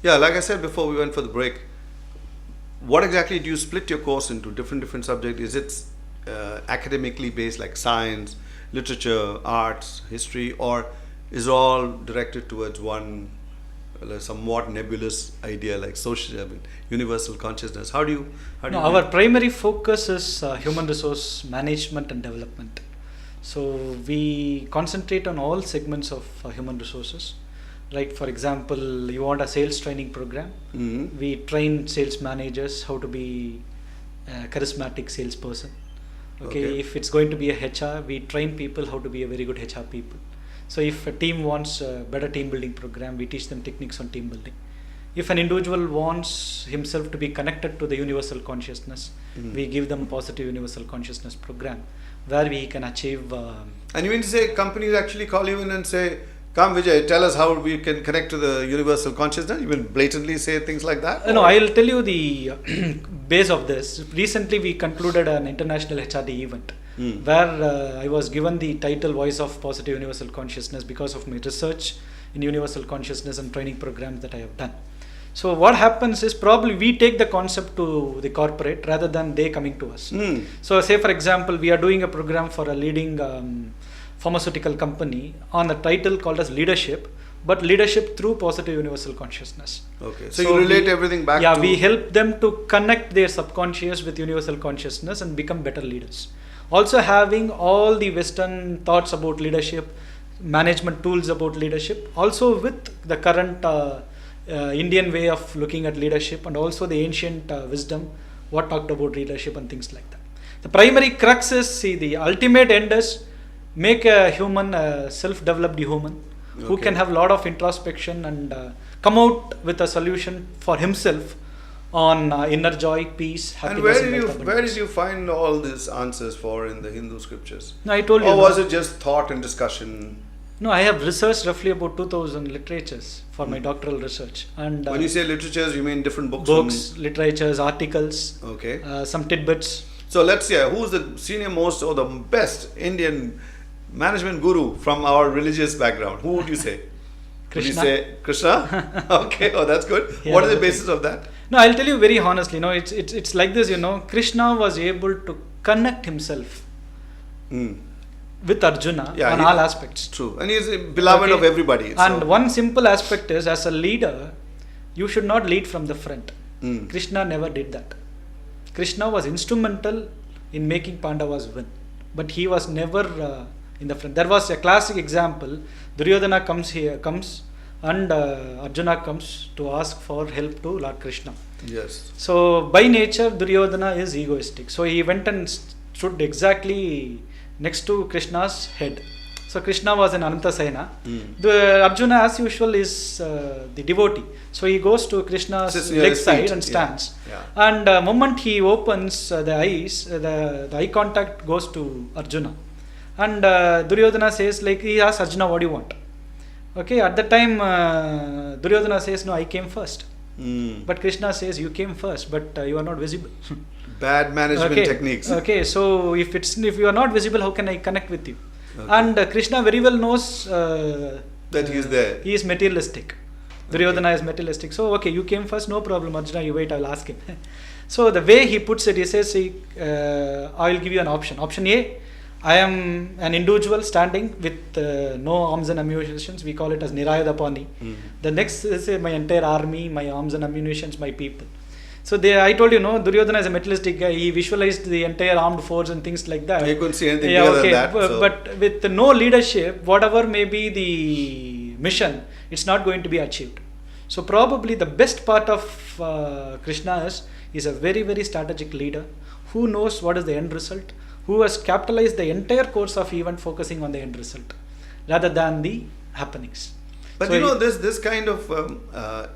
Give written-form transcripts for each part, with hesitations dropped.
Yeah, like I said before we went for the break, what exactly do you split your course into? Different subjects? Is it academically based, like science, literature, arts, history, or is it all directed towards one somewhat nebulous idea like social, universal consciousness? How do you? No, our primary focus is human resource management and development. So we concentrate on all segments of human resources. Right, for example, you want a sales training program. Mm-hmm. We train sales managers how to be a charismatic salesperson. Okay, if it's going to be a HR, we train people how to be a very good HR people. So if a team wants a better team building program, we teach them techniques on team building. If an individual wants himself to be connected to the universal consciousness, we give them a positive universal consciousness program where we can achieve. And you mean to say companies actually call you in and say, "Come Vijay, tell us how we can connect to the universal consciousness"? You will blatantly say things like that? No, I'll tell you the base of this. Recently we concluded an international HRD event where I was given the title Voice of Positive Universal Consciousness because of my research in universal consciousness and training programs that I have done. So what happens is probably we take the concept to the corporate rather than they coming to us. So say for example, we are doing a program for a leading pharmaceutical company on a title called as leadership, but leadership through positive universal consciousness. Okay. So you relate everything back to... Yeah, we help them to connect their subconscious with universal consciousness and become better leaders. Also having all the Western thoughts about leadership, management tools about leadership, also with the current Indian way of looking at leadership and also the ancient wisdom, what talked about leadership and things like that. The primary crux is, see, the ultimate end is make a human, self-developed human who can have a lot of introspection and come out with a solution for himself on inner joy, peace, happiness. And where did you find all these answers for in the Hindu scriptures? No, I told you. Or was it just thought and discussion? No, I have researched roughly about 2000 literatures for my doctoral research. And when you say literatures, you mean different books? Books, literatures, articles, some tidbits. So let's see, who's the senior most or the best Indian management guru from our religious background? Who would you say? Krishna. Would you say Krishna? Okay, oh that's good. Yeah, what is the basis of that? No, I'll tell you very honestly, it's like this, Krishna was able to connect himself with Arjuna on all aspects. True. And he's beloved of everybody. And one simple aspect is, as a leader, you should not lead from the front. Krishna never did that. Krishna was instrumental in making Pandavas win. But he was never in the front. There was a classic example. Duryodhana comes and Arjuna comes to ask for help to Lord Krishna. Yes. So by nature, Duryodhana is egoistic. So he went and stood exactly next to Krishna's head. So Krishna was an Anantasena. The Arjuna, as usual, is the devotee. So he goes to Krishna's leg side and stands. And the moment he opens the eyes, the eye contact goes to Arjuna. And Duryodhana says, he asks Arjuna, what do you want? Okay, at that time, Duryodhana says, no, I came first. But Krishna says, you came first, but you are not visible. Bad management techniques. Okay, so if you are not visible, how can I connect with you? And Krishna very well knows that he is there. He is materialistic. Duryodhana is materialistic. So, okay, you came first, no problem, Arjuna, you wait, I will ask him. So, the way he puts it, he says, I will give you an option. Option A, I am an individual standing with no arms and ammunitions. We call it as Nirayadapani. The next is my entire army, my arms and ammunitions, my people. So I told you, Duryodhana is a materialistic guy. He visualized the entire armed force and things like that. He couldn't see anything bigger than that. But with no leadership, whatever may be the mission, it's not going to be achieved. So probably the best part of Krishna is a very, very strategic leader who knows what is the end result, who has capitalized the entire course of event focusing on the end result rather than the happenings. But so this kind of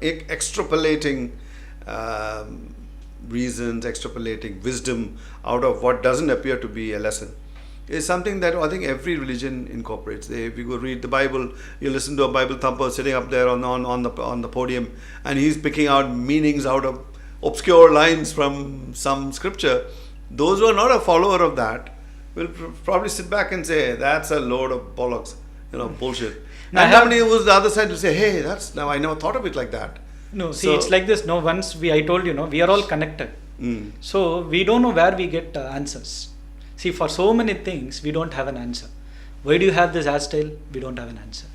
extrapolating reasons, extrapolating wisdom out of what doesn't appear to be a lesson is something that I think every religion incorporates. If you go read the Bible, you listen to a Bible thumper sitting up there on the podium, and he's picking out meanings out of obscure lines from some scripture. Those who are not a follower of that will probably sit back and say, that's a load of bollocks, bullshit. And somebody who's the other side will say, hey, now I never thought of it like that. No, see, So- it's like this. No, once I told you, no, we are all connected. So we don't know where we get answers. See, for so many things, we don't have an answer. Why do you have this hairstyle? We don't have an answer.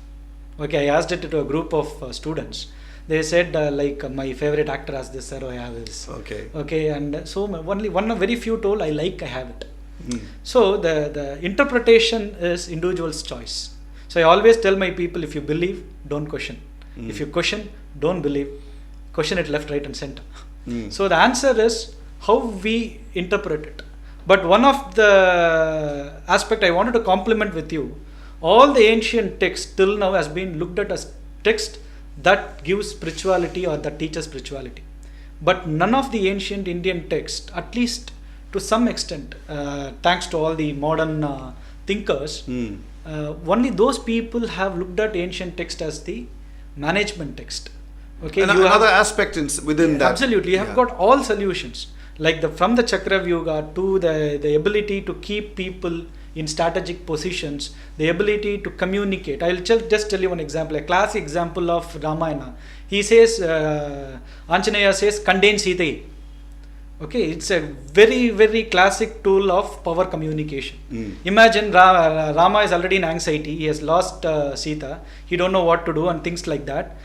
Okay, I asked it to a group of students. They said my favorite actor has this, sir. I have this. Okay. Okay, and so only one of very few told I have it. So the interpretation is individual's choice. So I always tell my people, if you believe, don't question. If you question, don't believe. Question it left, right and center. So the answer is how we interpret it. But one of the aspect I wanted to compliment with you, all the ancient texts till now has been looked at as text that gives spirituality or that teaches spirituality. But none of the ancient Indian texts, at least to some extent, thanks to all the modern thinkers, only those people have looked at ancient text as the management text. Okay, Another aspect within that. Absolutely, you have got all solutions, like from the Chakra Vyuga to the ability to keep people in strategic positions, the ability to communicate. I'll just tell you one example, a classic example of Ramayana. He says, Anjaneya says, contain Sita. Okay, it's a very, very classic tool of power communication. Imagine Rama is already in anxiety. He has lost Sita. He don't know what to do and things like that.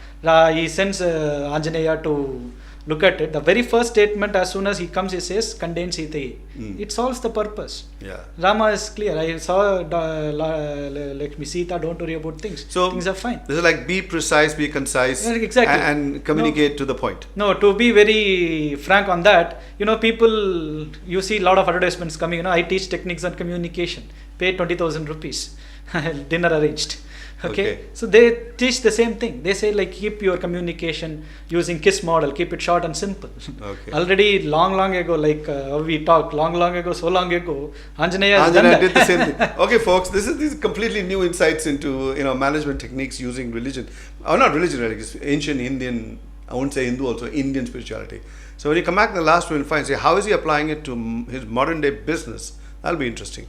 He sends Anjaneya to look at it. The very first statement, as soon as he comes, he says, contain Sita. It solves the purpose. Yeah. Rama is clear. I saw Lakshmi Sita, don't worry about things. So things are fine. This is like be precise, be concise, Yeah, exactly. and communicate to the point. No, to be very frank on that, people, you see a lot of advertisements coming, I teach techniques on communication, pay 20,000 rupees, dinner arranged. Okay. So they teach the same thing. They say keep your communication using KISS model, keep it short and simple. Okay. Already long ago, we talked long ago, so long ago, Anjaneya has done that. did the same thing. Okay, folks, these completely new insights into management techniques using religion, or not religion, really, it's ancient Indian. I won't say Hindu, also Indian spirituality. So when you come back in the last, we'll find, say, how is he applying it to his modern day business? That'll be interesting.